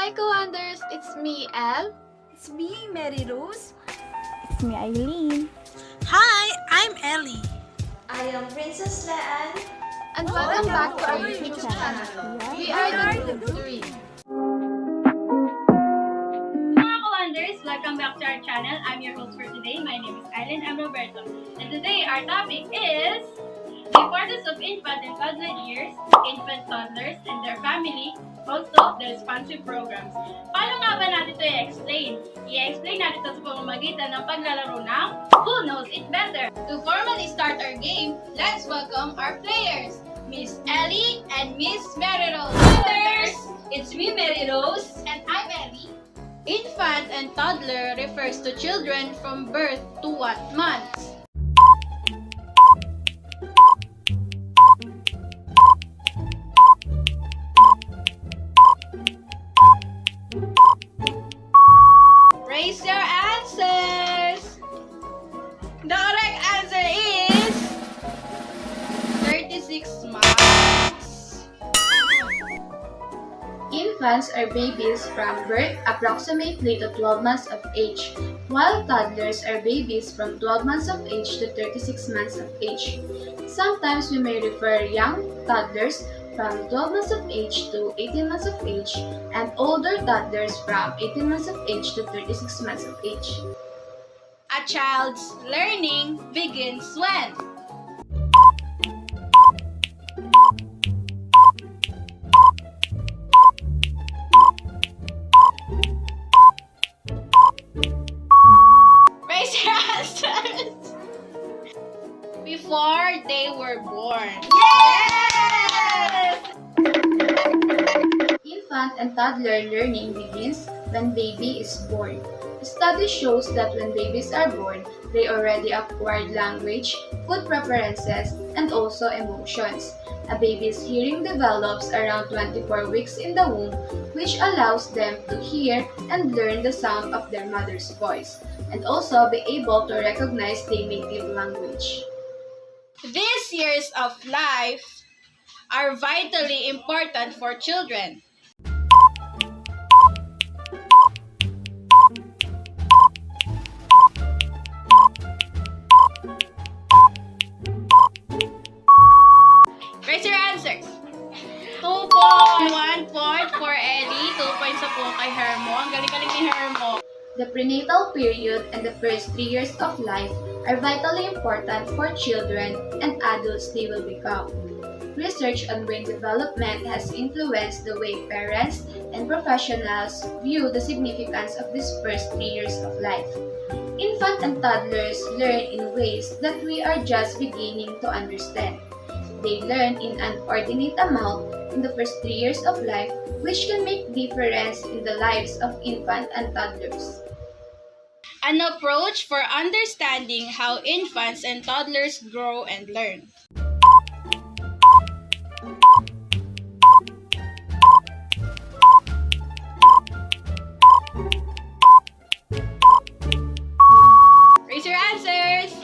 Hi, co-wonders! It's me, Elle. It's me, Mary Rose. It's me, Aileen. Hi, I'm Ellie. I am Princess Leann. And welcome back to our YouTube channel. We are the BLUFF. Mga ka-wonders, welcome back to our channel. I'm your host for today. My name is Aileen. I'm Roberto. And today, our topic is the importance of infant and toddler years, infant toddlers, and their family, also the responsive programs. Paano nga ba natin ito i-explain? I-explain natin ito sa pamamagitan ng paglalaro ng Who Knows It Better? To formally start our game, let's welcome our players, Miss Ellie and Miss Mary Rose. Wonders! It's me, Mary Rose. And I'm Ellie. Infant and toddler refers to children from birth to what months? Raise your answers! The correct answer is 36 months. Infants are babies from birth approximately to 12 months of age, while toddlers are babies from 12 months of age to 36 months of age. Sometimes we may refer young toddlers from 12 months of age to 18 months of age, and older toddlers from 18 months of age to 36 months of age. A child's learning begins when? Raise your answers! Before they were born. Yes! Infant and toddler learning begins when baby is born. Study shows that when babies are born, they already acquired language, food preferences, and also emotions. A baby's hearing develops around 24 weeks in the womb, which allows them to hear and learn the sound of their mother's voice, and also be able to recognize their native language. These years of life are vitally important for children. Raise your answers. 2 points, 1 point for Ellie, 2 points po kay Hermo. Ang galing-galing ni Hermo. The prenatal period and the first 3 years of life are vitally important for children and adults they will become. Research on brain development has influenced the way parents and professionals view the significance of these first 3 years of life. Infant and toddlers learn in ways that we are just beginning to understand. They learn in an ordinate amount in the first 3 years of life, which can make difference in the lives of infant and toddlers. An approach for understanding how infants and toddlers grow and learn. Raise your answers!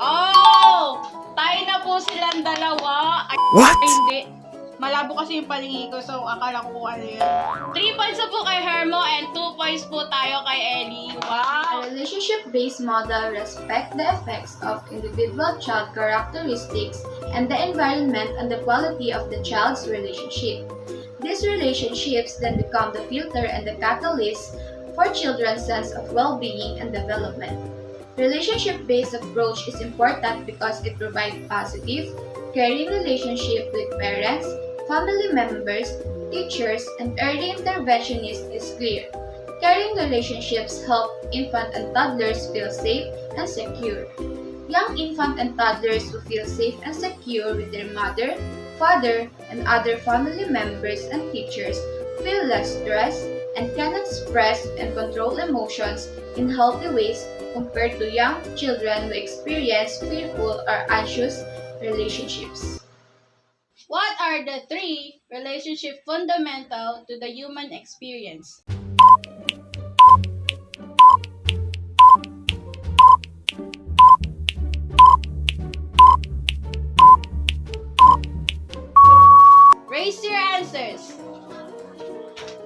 Oh! Tayo na po silang dalawa. Ay, What? Hindi. Malabo kasi yung paningin ko, so akala ko ano yun. 3 points na po kay Hermo and 2 points po tayo kay Ellie. Wow! A relationship-based model respects the effects of individual child characteristics and the environment on the quality of the child's relationship. These relationships then become the filter and the catalyst for children's sense of well-being and development. Relationship-based approach is important because it provides positive, caring relationship with parents, family members, teachers, and early interventionists is clear. Caring relationships help infant and toddlers feel safe and secure. Young infant and toddlers who feel safe and secure with their mother, father, and other family members and teachers feel less stressed and can express and control emotions in healthy ways compared to young children who experience fearful or anxious relationships. What are the 3 relationships fundamental to the human experience? Raise your answers.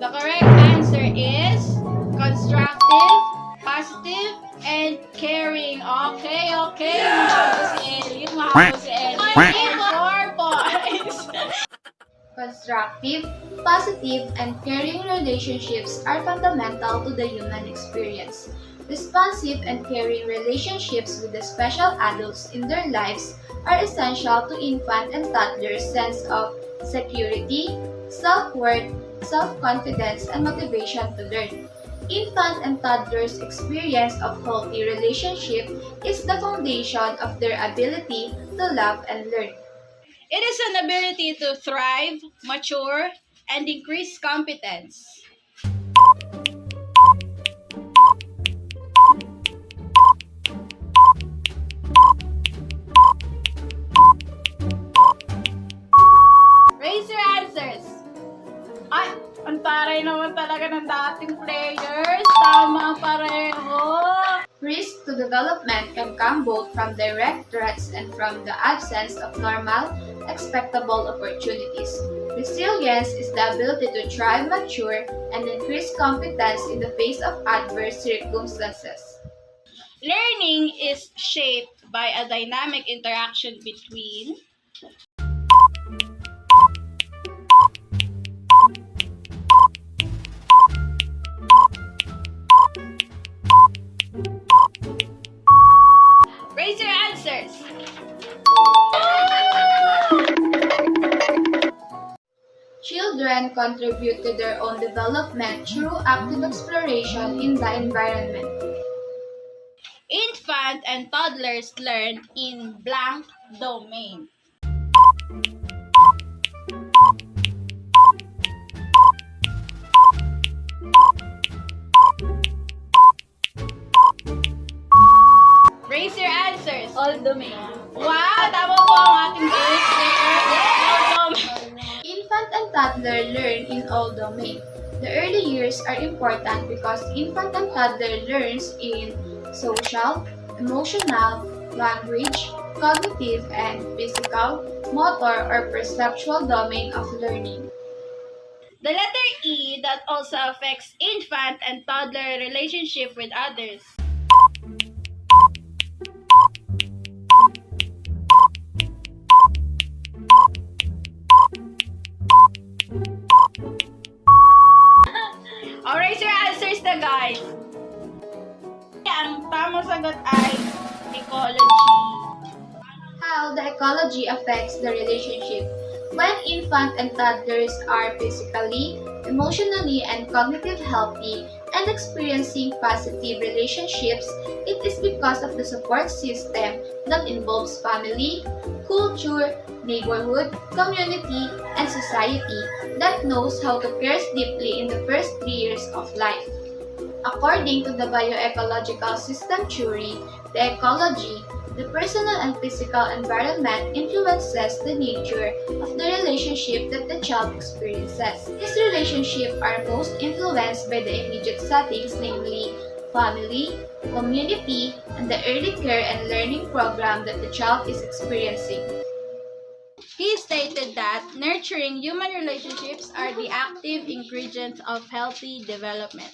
The correct answer is constructive, positive, and caring. Okay. Yung mahabol si Ellie. And 4 points. Constructive, positive, and caring relationships are fundamental to the human experience. Responsive and caring relationships with the special adults in their lives are essential to infant and toddlers' sense of security, self-worth, self-confidence, and motivation to learn. Infant and toddlers' experience of healthy relationship is the foundation of their ability to love and learn. It is an ability to thrive, mature, and increase competence. Raise your answers. Ay, ang taray naman talaga ng dating players. Tama pareho. Risk to development can come both from direct threats and from the absence of normal, expectable opportunities. Resilience is the ability to thrive, mature, and increase competence in the face of adverse circumstances. Learning is shaped by a dynamic interaction between Raise your answers. Children contribute to their own development through active exploration in the environment. Infant and toddlers learn in blank domain. Raise your answers. All domain. Wow, tama po ang ating eighth players. Infant and toddler learn in all domains. The early years are important because infant and toddler learns in social, emotional, language, cognitive, and physical, motor, or perceptual domain of learning. The letter E that also affects infant and toddler relationship with others. Oh, raise your answers na guys. Ang tamang sagot ay ecology. How the ecology affects the relationship. When infant and toddlers are physically, emotionally, and cognitively healthy and experiencing positive relationships, it is because of the support system that involves family, culture, neighborhood, community, and society that knows how to care deeply in the first 3 years of life. According to the bioecological system theory, the ecology, the personal and physical environment influences the nature of the relationship that the child experiences. These relationships are most influenced by the immediate settings, namely family, community, and the early care and learning program that the child is experiencing. He stated that nurturing human relationships are the active ingredients of healthy development.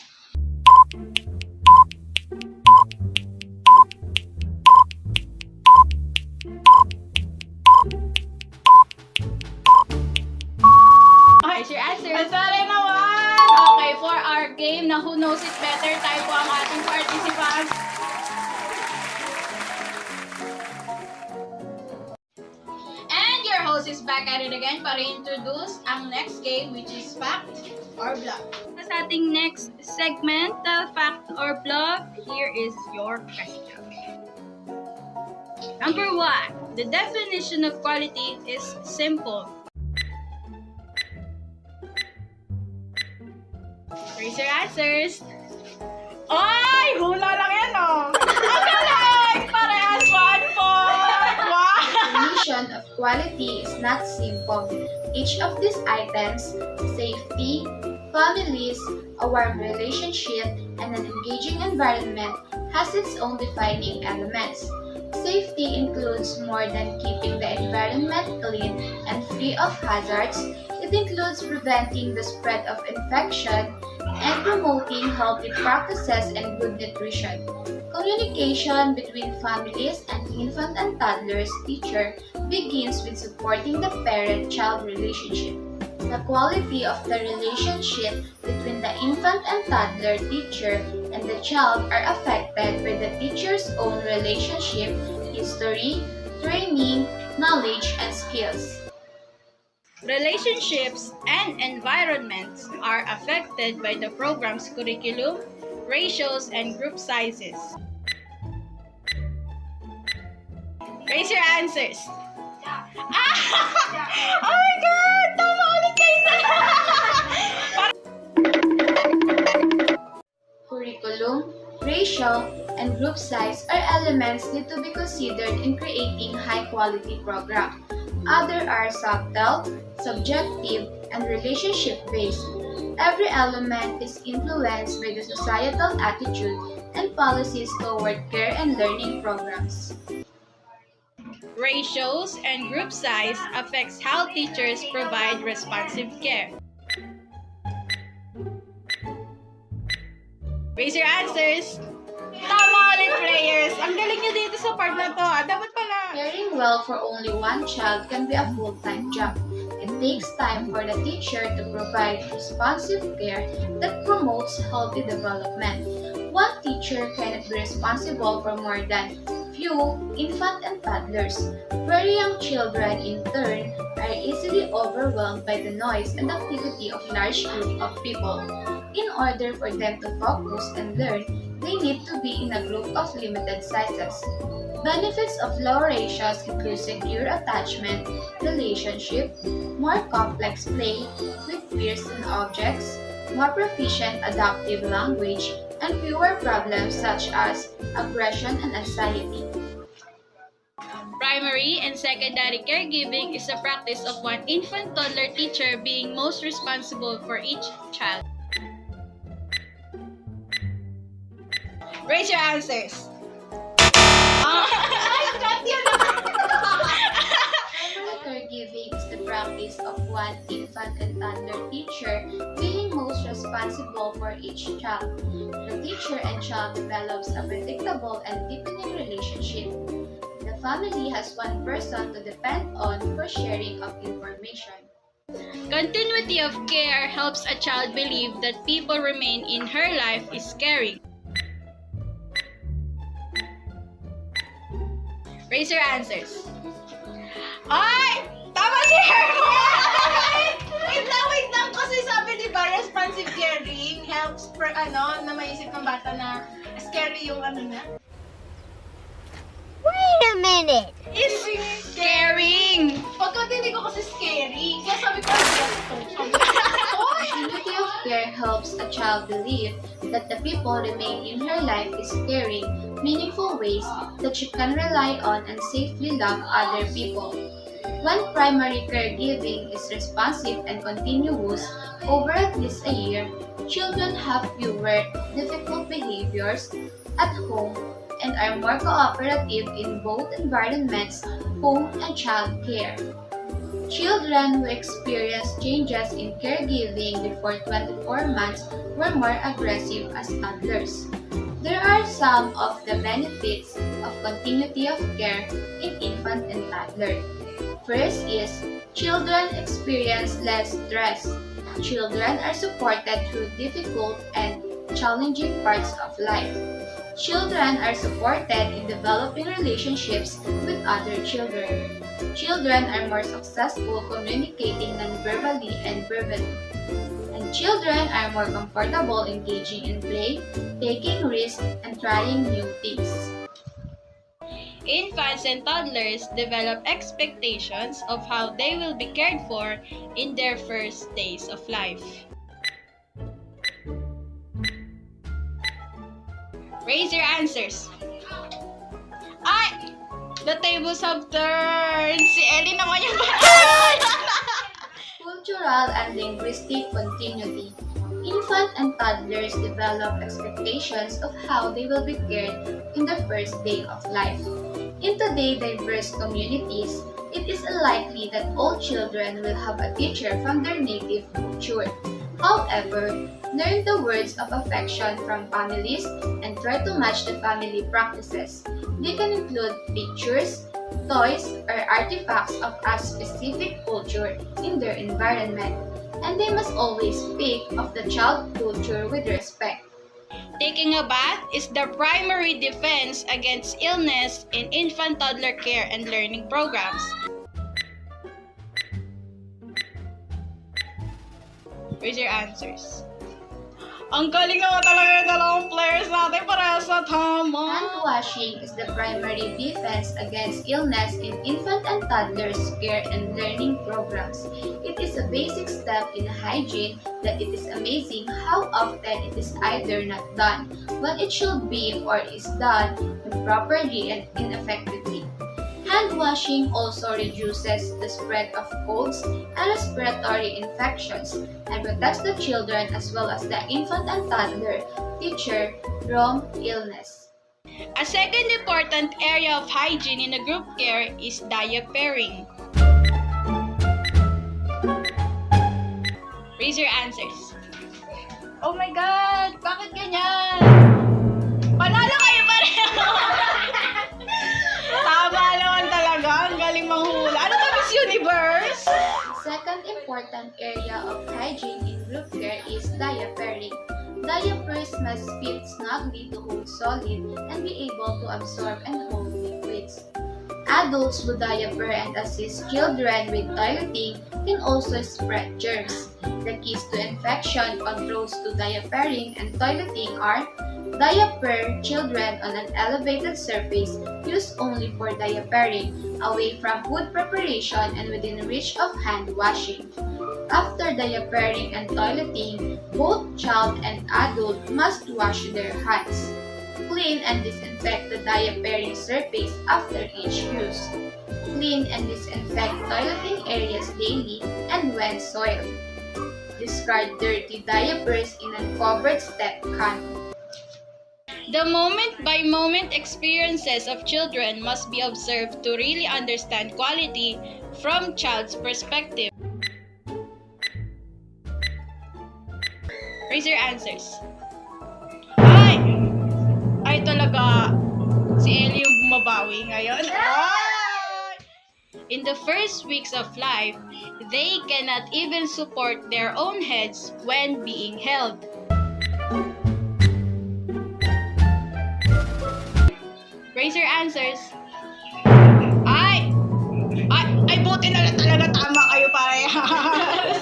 Okay, your answer. Sorry naman! Okay, for our game na Who Knows It Better, tayo po ang ating participants. And your host is back at it again para introduce ang next game, which is Fact or Bluff. Sa ating next segment, Fact or Bluff, here is your question. Number 1. The definition of quality is simple. Raise your answers. Ay! Hula lang yan, oh! Ang galing! Parehas 1 point! Wow! Definition of quality is not simple. Each of these items, safety, families, a warm relationship, and an engaging environment, has its own defining elements. Safety includes more than keeping the environment clean and free of hazards. It includes preventing the spread of infection and promoting healthy practices and good nutrition. Communication between families and infant and toddlers teacher begins with supporting the parent-child relationship. The quality of the relationship between the infant and toddler teacher and the child are affected by the teacher's own relationship, history, training, knowledge, and skills. Relationships and environments are affected by the program's curriculum, ratios, and group sizes. Raise your answers. Oh my God! Tama ulit kayo na! Curriculum, ratio, and group size are elements need to be considered in creating high-quality program. Other are subtle, subjective, and relationship-based. Every element is influenced by the societal attitude and policies toward care and learning programs. Ratios and group size affects how teachers provide responsive care. Raise your answers. Tama ulit, players. Ang galing nyo dito sa part na to. Dapat pala. Caring well for only one child can be a full-time job. It takes time for the teacher to provide responsive care that promotes healthy development. One teacher cannot be responsible for more than few infant and toddlers. Very young children, in turn, are easily overwhelmed by the noise and activity of large group of people. In order for them to focus and learn, they need to be in a group of limited sizes. Benefits of low ratios include secure attachment, relationship, more complex play with peers and objects, more proficient adaptive language, and fewer problems such as aggression and anxiety. Primary and secondary caregiving is the practice of one infant toddler teacher being most responsible for each child. Raise your answers. Primary caregiving is the practice of one infant and toddler teacher being most responsible for each child. The teacher and child develops a predictable and deepening relationship. The family has one person to depend on for sharing of information. Continuity of care helps a child believe that people remain in her life is caring. Raise your answers. Ay! Tama si Hermo! Wait lang, kasi sabi diba, responsive caring helps na maisip ng bata na scary yung niya. Wait a minute! Is caring! Pagkatindi ko kasi scary, kaya sabi ko, Continuity of care helps a child believe that the people remain in her life is caring, meaningful ways that she can rely on and safely love other people. When primary caregiving is responsive and continuous over at least a year, children have fewer difficult behaviors at home and are more cooperative in both environments, home and child care. Children who experience changes in caregiving before 24 months were more aggressive as toddlers. There are some of the benefits of continuity of care in infant and toddler. First is, children experience less stress. Children are supported through difficult and challenging parts of life. Children are supported in developing relationships with other children. Children are more successful communicating non-verbally and verbally. And children are more comfortable engaging in play, taking risks, and trying new things. Infants and toddlers develop expectations of how they will be cared for in their first days of life. Raise your answers. Ay! The tables have turned. Si Ellie naman yung Cultural and linguistic continuity. Infant and toddlers develop expectations of how they will be cared in the first day of life. In today's diverse communities, it is unlikely that all children will have a teacher from their native culture. However, learn the words of affection from families and try to match the family practices. They can include pictures, toys, or artifacts of a specific culture in their environment, and they must always speak of the child culture with respect. Taking a bath is the primary defense against illness in infant toddler care and learning programs. Where's your answers? Ang galing naman talaga yung dalawang players natin para sa tama. Hand washing is the primary defense against illness in infant and toddlers care and learning programs. It is a basic step in hygiene that it is amazing how often it is either not done when it should be or is done improperly and ineffectively. Hand washing also reduces the spread of colds and respiratory infections and protects the children as well as the infant and toddler teacher from illness. A second important area of hygiene in a group care is diapering. Raise your answers. Oh my God! Bakit ganyan? Panalo kayo pareho! Tama naman talaga. Ang galing manghula. Ano ba, Miss Universe? Second important area of hygiene in group care is diapering. Diapers must fit snugly to hold solid and be able to absorb and hold liquids. Adults who diaper and assist children with toileting can also spread germs. The keys to infection controls to diapering and toileting are: diaper children on an elevated surface used only for diapering, away from food preparation and within reach of hand washing. After diapering and toileting, both child and adult must wash their hands. Clean and disinfect the diapering surface after each use. Clean and disinfect toileting areas daily and when soiled. Discard dirty diapers in a covered step can. The moment-by-moment experiences of children must be observed to really understand quality from child's perspective. Raise your answers. Ay talaga. Si Ellie yung bumabawi ngayon. In the first weeks of life, they cannot even support their own heads when being held. Raise your answers. Ay, buti na lang talaga tama kayo parehas.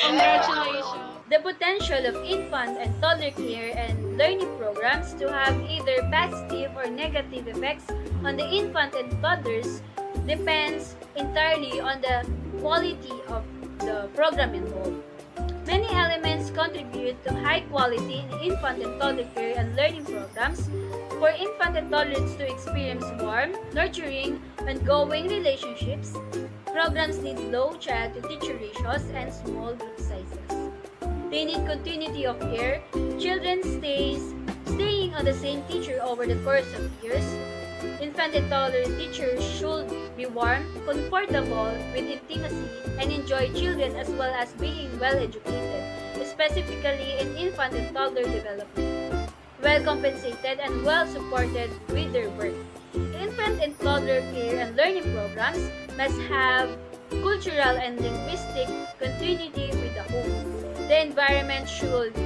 Congratulations. The potential of infant and toddler care and learning programs to have either positive or negative effects on the infant and toddlers depends entirely on the quality of the program involved. Many elements contribute to high quality in infant and toddler care and learning programs. For infant and toddlers to experience warm, nurturing, ongoing relationships, programs need low child-to-teacher ratios and small group sizes. They need continuity of care, children staying on the same teacher over the course of years. Infant and toddler teachers should be warm, comfortable with intimacy, and enjoy children as well as being well educated, specifically in infant and toddler development, well compensated and well supported with their work. Infant and toddler care and learning programs must have cultural and linguistic continuity with the home. The environment should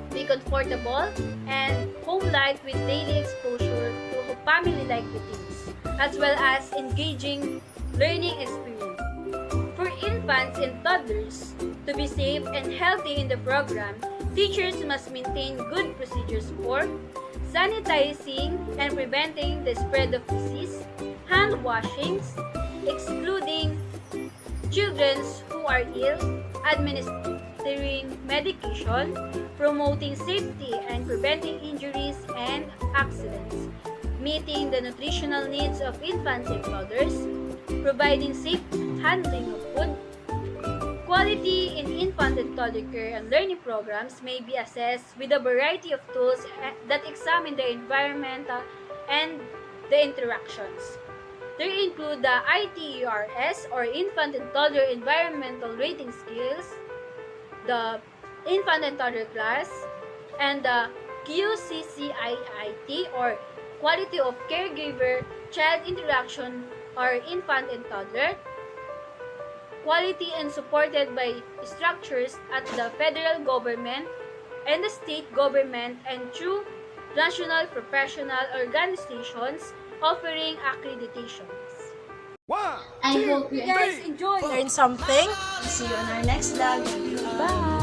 be comfortable and home-like with daily exposure to family-like routines, as well as engaging learning experience. For infants and toddlers to be safe and healthy in the program, teachers must maintain good procedures for sanitizing and preventing the spread of disease, hand washings, excluding children who are ill, administering medication, promoting safety and preventing injuries and accidents, meeting the nutritional needs of infants and toddlers, providing safe handling of food. Quality in infant and toddler care and learning programs may be assessed with a variety of tools that examine the environment and the interactions. They include the ITERS or Infant and Toddler Environmental Rating Skills, the Infant and Toddler Class, and the QCCIIT or Quality of Caregiver Child Interaction or Infant and Toddler, quality and supported by structures at the federal government and the state government and through national professional organizations offering accreditations. I hope you Guys, enjoy! Learn something? See you on our next vlog. Bye!